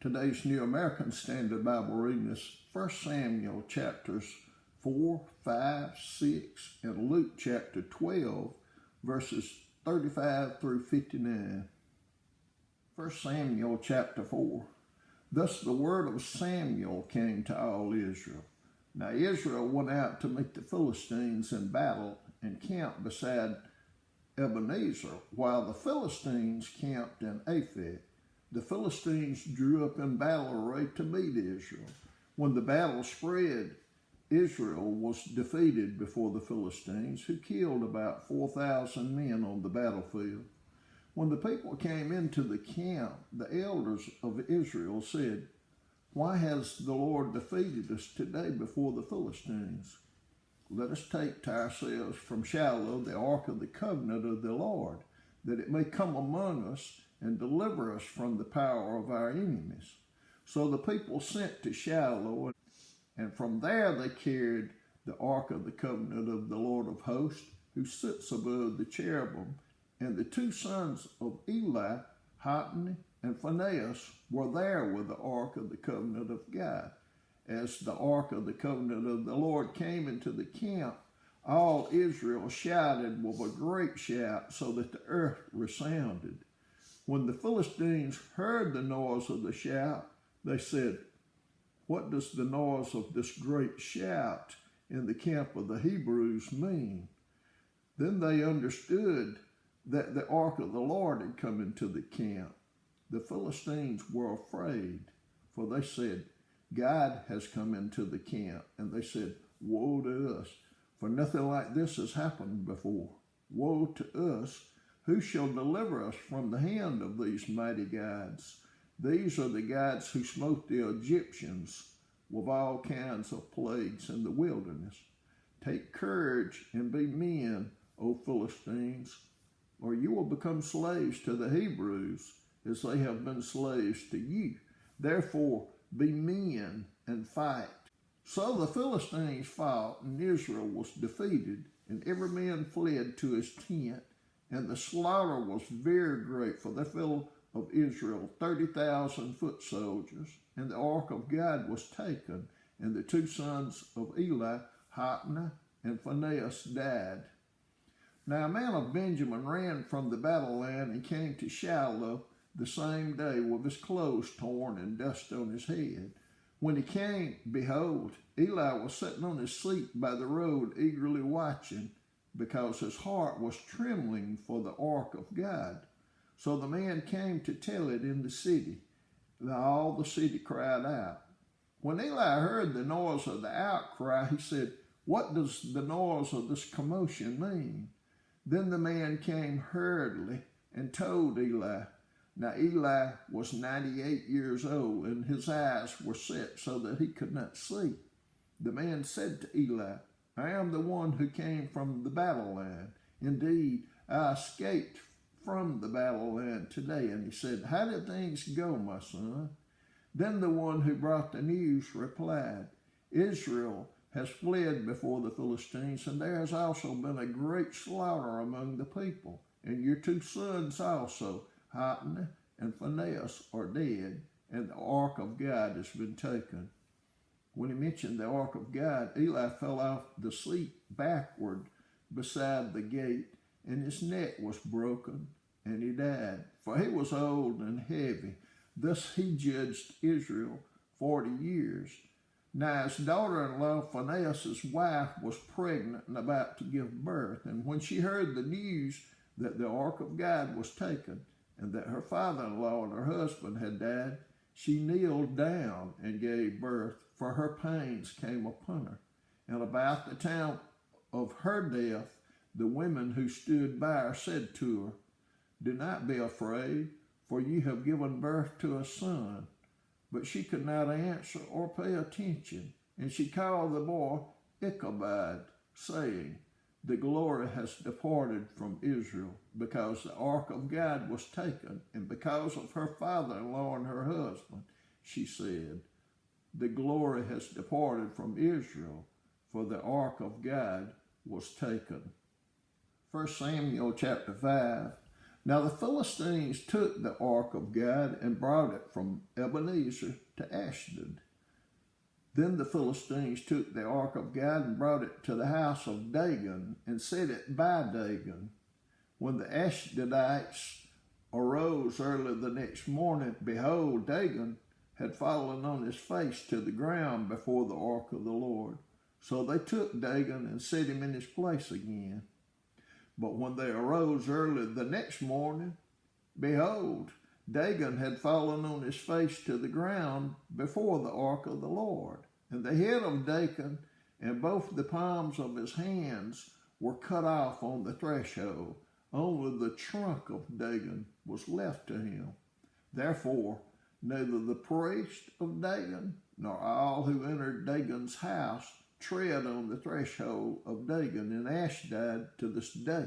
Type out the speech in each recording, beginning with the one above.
Today's New American Standard Bible reading is 1 Samuel chapters 4, 5, 6, and Luke chapter 12, verses 35 through 59. 1 Samuel chapter 4. Thus the word of Samuel came to all Israel. Now Israel went out to meet the Philistines in battle and camped beside Ebenezer, while the Philistines camped in Aphek. The Philistines drew up in battle array to meet Israel. When the battle spread, Israel was defeated before the Philistines, who killed about 4,000 men on the battlefield. When the people came into the camp, the elders of Israel said, "Why has the Lord defeated us today before the Philistines? Let us take to ourselves from Shiloh the ark of the covenant of the Lord, that it may come among us and deliver us from the power of our enemies." So the people sent to Shiloh, and from there they carried the ark of the covenant of the Lord of hosts, who sits above the cherubim. And the two sons of Eli, Hophni and Phinehas, were there with the ark of the covenant of God. As the ark of the covenant of the Lord came into the camp, all Israel shouted with a great shout, so that the earth resounded. When the Philistines heard the noise of the shout, they said, "What does the noise of this great shout in the camp of the Hebrews mean?" Then they understood that the ark of the Lord had come into the camp. The Philistines were afraid, for they said, "God has come into the camp." And they said, "Woe to us, for nothing like this has happened before. Woe to us! Who shall deliver us from the hand of these mighty gods? These are the gods who smote the Egyptians with all kinds of plagues in the wilderness. Take courage and be men, O Philistines, or you will become slaves to the Hebrews, as they have been slaves to you. Therefore, be men and fight." So the Philistines fought, and Israel was defeated, and every man fled to his tent, and the slaughter was very great, for there fell of Israel 30,000 foot soldiers, and the ark of God was taken, and the two sons of Eli, Hophni and Phinehas, died. Now a man of Benjamin ran from the battle land and came to Shiloh the same day with his clothes torn and dust on his head. When he came, behold, Eli was sitting on his seat by the road, eagerly watching, because his heart was trembling for the ark of God. So the man came to tell it in the city. Now all the city cried out. When Eli heard the noise of the outcry, he said, "What does the noise of this commotion mean?" Then the man came hurriedly and told Eli. Now Eli was 98 years old, and his eyes were set so that he could not see. The man said to Eli, "I am the one who came from the battle line. Indeed, I escaped from the battle line today." And he said, "How did things go, my son?" Then the one who brought the news replied, "Israel has fled before the Philistines, and there has also been a great slaughter among the people. And your two sons also, Hophni and Phinehas, are dead, and the ark of God has been taken." When he mentioned the ark of God, Eli fell off the seat backward beside the gate, and his neck was broken, and he died, for he was old and heavy. Thus he judged Israel 40 years. Now his daughter-in-law, Phinehas' wife, was pregnant and about to give birth. And when she heard the news that the ark of God was taken, and that her father-in-law and her husband had died, she kneeled down and gave birth, for her pains came upon her. And about the time of her death, the women who stood by her said to her, "Do not be afraid, for you have given birth to a son." But she could not answer or pay attention, and she called the boy Ichabod, saying, "The glory has departed from Israel, because the ark of God was taken, and because of her father-in-law and her husband." She said, "The glory has departed from Israel, for the ark of God was taken." 1 Samuel chapter 5. Now the Philistines took the ark of God and brought it from Ebenezer to Ashdod. Then the Philistines took the ark of God and brought it to the house of Dagon and set it by Dagon. When the Ashdodites arose early the next morning, behold, Dagon had fallen on his face to the ground before the ark of the Lord. So they took Dagon and set him in his place again. But when they arose early the next morning, behold, Dagon had fallen on his face to the ground before the ark of the Lord. And the head of Dagon and both the palms of his hands were cut off on the threshold. Only the trunk of Dagon was left to him. Therefore, neither the priest of Dagon nor all who entered Dagon's house tread on the threshold of Dagon in Ashdod to this day.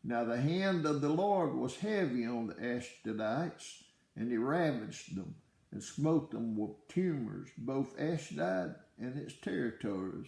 Now the hand of the Lord was heavy on the Ashdodites, and he ravaged them and smote them with tumors, both Ashdod and its territories.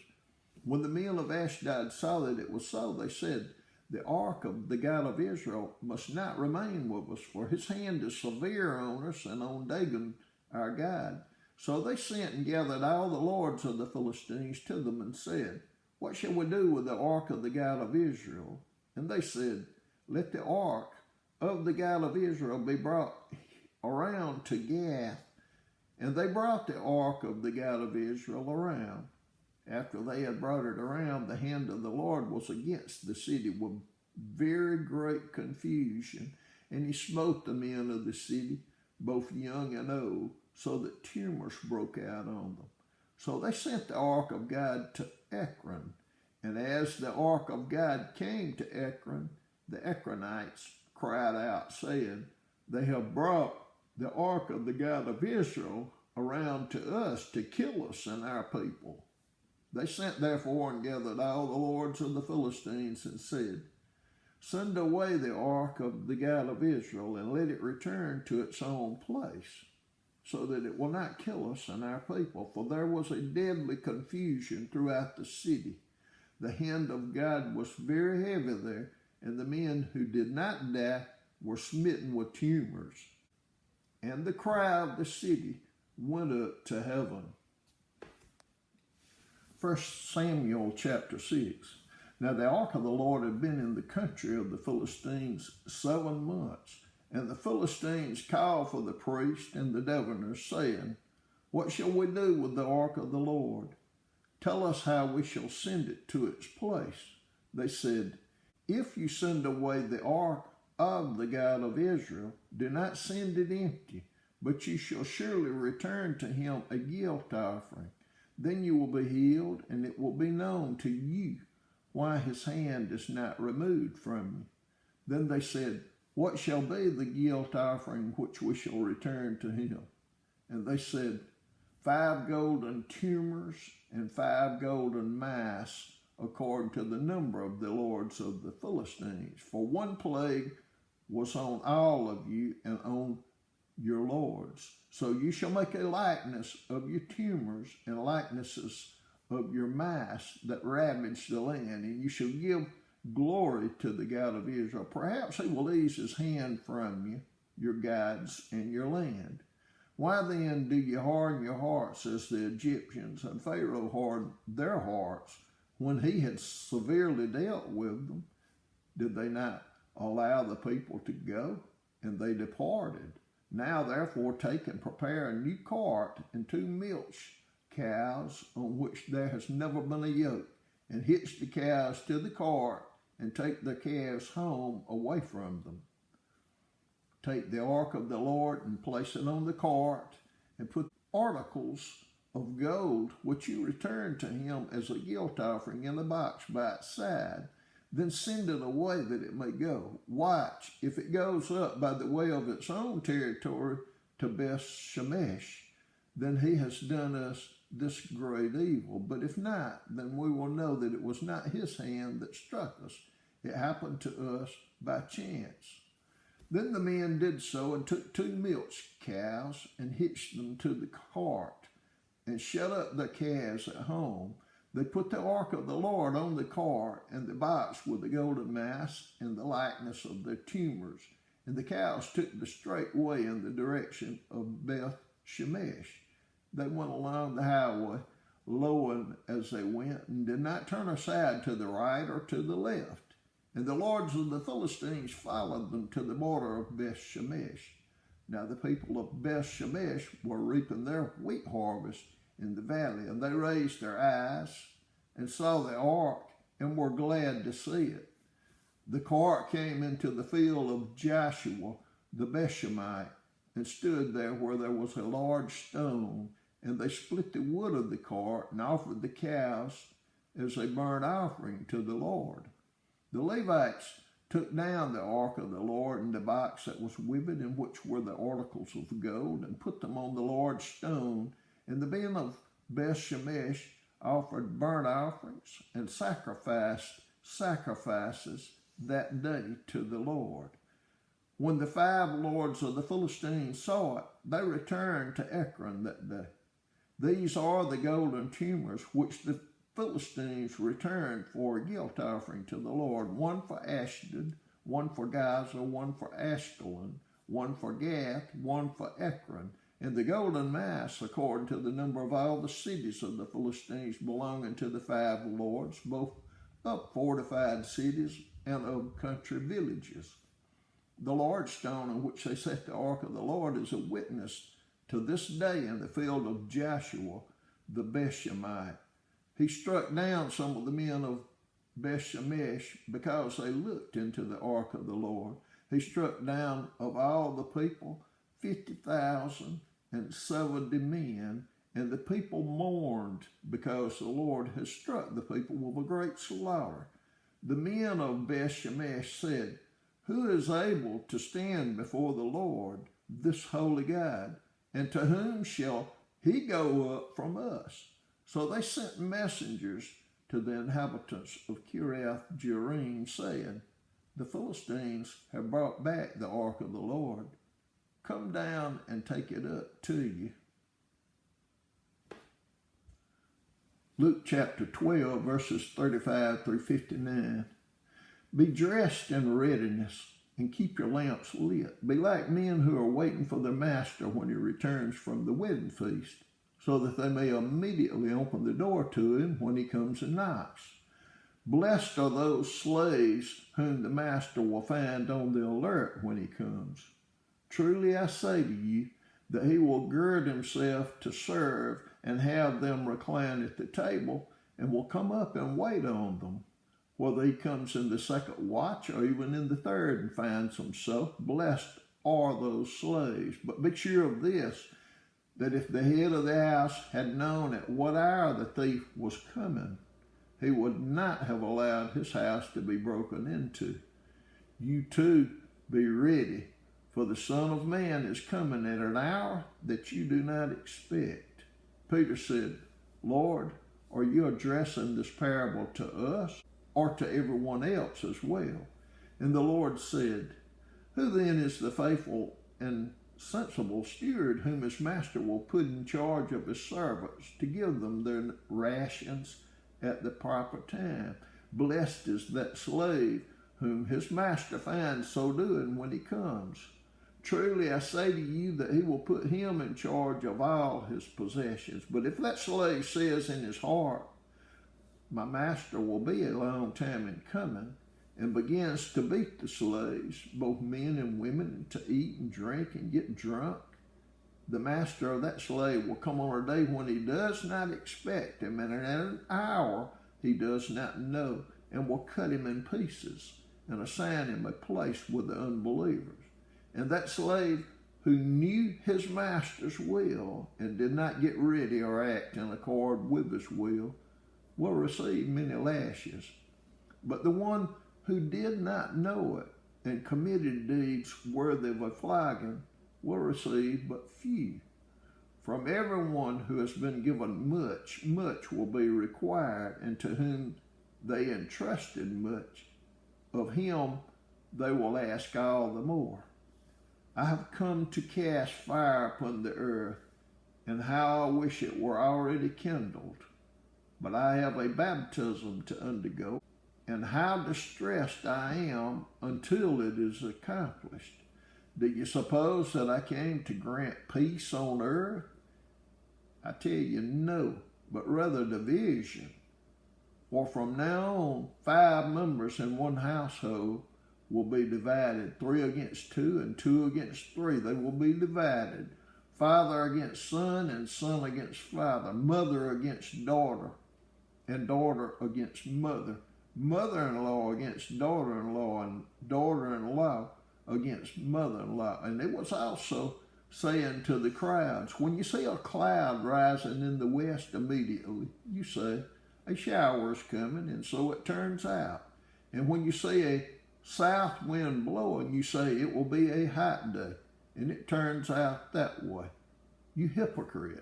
When the men of Ashdod saw that it was so, they said, the ark of the God of Israel must not remain with us, for his hand is severe on us and on Dagon our God. So they sent and gathered all the lords of the Philistines to them and said, what shall we do with the ark of the God of Israel? And they said, let the ark of the God of Israel be brought around to Gath. And they brought the ark of the God of Israel around. After they had brought it around, the hand of the Lord was against the city with very great confusion. And he smote the men of the city, both young and old, so that tumors broke out on them. So they sent the ark of God to Ekron. And as the ark of God came to Ekron, the Ekronites cried out, saying, they have brought the ark of the God of Israel around to us to kill us and our people. They sent therefore and gathered all the lords of the Philistines and said, send away the ark of the God of Israel and let it return to its own place, so that it will not kill us and our people. For there was a deadly confusion throughout the city. The hand of God was very heavy there, and the men who did not die were smitten with tumors. And the cry of the city went up to heaven. 1 Samuel chapter 6. Now the ark of the Lord had been in the country of the Philistines 7 months. And the Philistines called for the priest and the diviners, saying, what shall we do with the ark of the Lord? Tell us how we shall send it to its place. They said, if you send away the ark of the God of Israel, do not send it empty, but you shall surely return to him a guilt offering. Then you will be healed, and it will be known to you why his hand is not removed from you. Then they said, what shall be the guilt offering which we shall return to him? And they said, 5 golden tumors and 5 golden mice, according to the number of the lords of the Philistines. For one plague was on all of you and on your lords. So you shall make a likeness of your tumors and likenesses of your mice that ravage the land, and you shall give glory to the God of Israel. Perhaps he will ease his hand from you, your gods, and your land. Why then do you harden your hearts as the Egyptians, and Pharaoh hardened their hearts when he had severely dealt with them? Did they not allow the people to go? And they departed. Now therefore take and prepare a new cart and 2 milch cows on which there has never been a yoke, and hitch the cows to the cart, and take the calves home away from them. Take the ark of the Lord and place it on the cart, and put articles of gold which you return to him as a guilt offering in a box by its side. Then send it away that it may go. Watch, if it goes up by the way of its own territory to Beth Shemesh, then he has done us this great evil. But if not, then we will know that it was not his hand that struck us. It happened to us by chance. Then the men did so, and took 2 milch cows and hitched them to the cart, and shut up the calves at home. They put the ark of the Lord on the cart, and the box with the golden mass and the likeness of their tumors, And the cows took the straight way in the direction of Beth Shemesh. They went along the highway, lowing as they went, and did not turn aside to the right or to the left. And the lords of the Philistines followed them to the border of Beth Shemesh. Now the people of Beth Shemesh were reaping their wheat harvest in the valley, and they raised their eyes and saw the ark and were glad to see it. The cart came into the field of Joshua the Bethshemite and stood there where there was a large stone, and they split the wood of the cart and offered the cows as a burnt offering to the Lord. The Levites took down the ark of the Lord and the box that was with it, in which were the articles of gold, and put them on the large stone. And the men of Beth Shemesh offered burnt offerings and sacrifices that day to the Lord. When the 5 lords of the Philistines saw it, they returned to Ekron that day. These are the golden tumors which the Philistines returned for a guilt offering to the Lord, one for Ashdod, one for Gaza, one for Ashkelon, one for Gath, one for Ekron, and the golden mass according to the number of all the cities of the Philistines belonging to the 5 lords, both of fortified cities and of country villages. The large stone on which they set the ark of the Lord is a witness to this day in the field of Joshua the Bethshemite. He struck down some of the men of Beth Shemesh because they looked into the ark of the Lord. He struck down of all the people 50,070 men, and the people mourned because the Lord had struck the people with a great slaughter. The men of Beth Shemesh said, "Who is able to stand before the Lord, this holy God, and to whom shall he go up from us?" So they sent messengers to the inhabitants of Kiriath Jearim, saying, "The Philistines have brought back the ark of the Lord. Come down and take it up to you." Luke chapter 12, verses 35 through 59. Be dressed in readiness and keep your lamps lit. Be like men who are waiting for their master when he returns from the wedding feast, so that they may immediately open the door to him when he comes and knocks. Blessed are those slaves whom the master will find on the alert when he comes. Truly I say to you that he will gird himself to serve and have them recline at the table, and will come up and wait on them, whether he comes in the second watch or even in the third and finds them so. Blessed are those slaves. But be sure of this, that if the head of the house had known at what hour the thief was coming, he would not have allowed his house to be broken into. You too be ready, for the Son of Man is coming at an hour that you do not expect. Peter said, "Lord, are you addressing this parable to us or to everyone else as well?" And the Lord said, "Who then is the faithful and sensible steward whom his master will put in charge of his servants to give them their rations at the proper time? Blessed is that slave whom his master finds so doing when he comes. Truly I say to you that he will put him in charge of all his possessions. But if that slave says in his heart, 'My master will be a long time in coming,' and begins to beat the slaves, both men and women, to eat and drink and get drunk, the master of that slave will come on a day when he does not expect him, and at an hour he does not know, and will cut him in pieces and assign him a place with the unbelievers. And that slave who knew his master's will and did not get ready or act in accord with his will receive many lashes. But the one who did not know it and committed deeds worthy of a flogging will receive but few. From everyone who has been given much, much will be required, and to whom they entrusted much, of him they will ask all the more. I have come to cast fire upon the earth, and how I wish it were already kindled. But I have a baptism to undergo, and how distressed I am until it is accomplished. Do you suppose that I came to grant peace on earth? I tell you, no, but rather division. For from now on, 5 members in one household will be divided, 3 against 2 and 2 against 3. They will be divided. Father against son and son against father, mother against daughter and daughter against mother, mother-in-law against daughter-in-law and daughter-in-law against mother-in-law. And it was also saying to the crowds, when you see a cloud rising in the west immediately, you say, a shower is coming, and so it turns out. And when you see a south wind blowing, you say it will be a hot day, and it turns out that way. You hypocrites.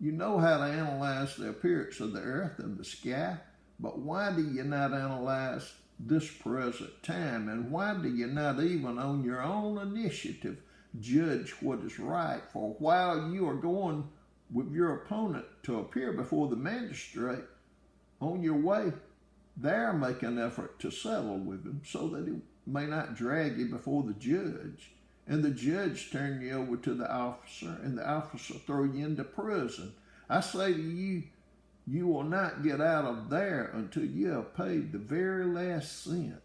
You know how to analyze the appearance of the earth and the sky, but why do you not analyze this present time? And why do you not even on your own initiative judge what is right? For while you are going with your opponent to appear before the magistrate, on your way there make an effort to settle with him so that he may not drag you before the judge, and the judge turn you over to the officer, and the officer throw you into prison. I say to you, you will not get out of there until you have paid the very last cent.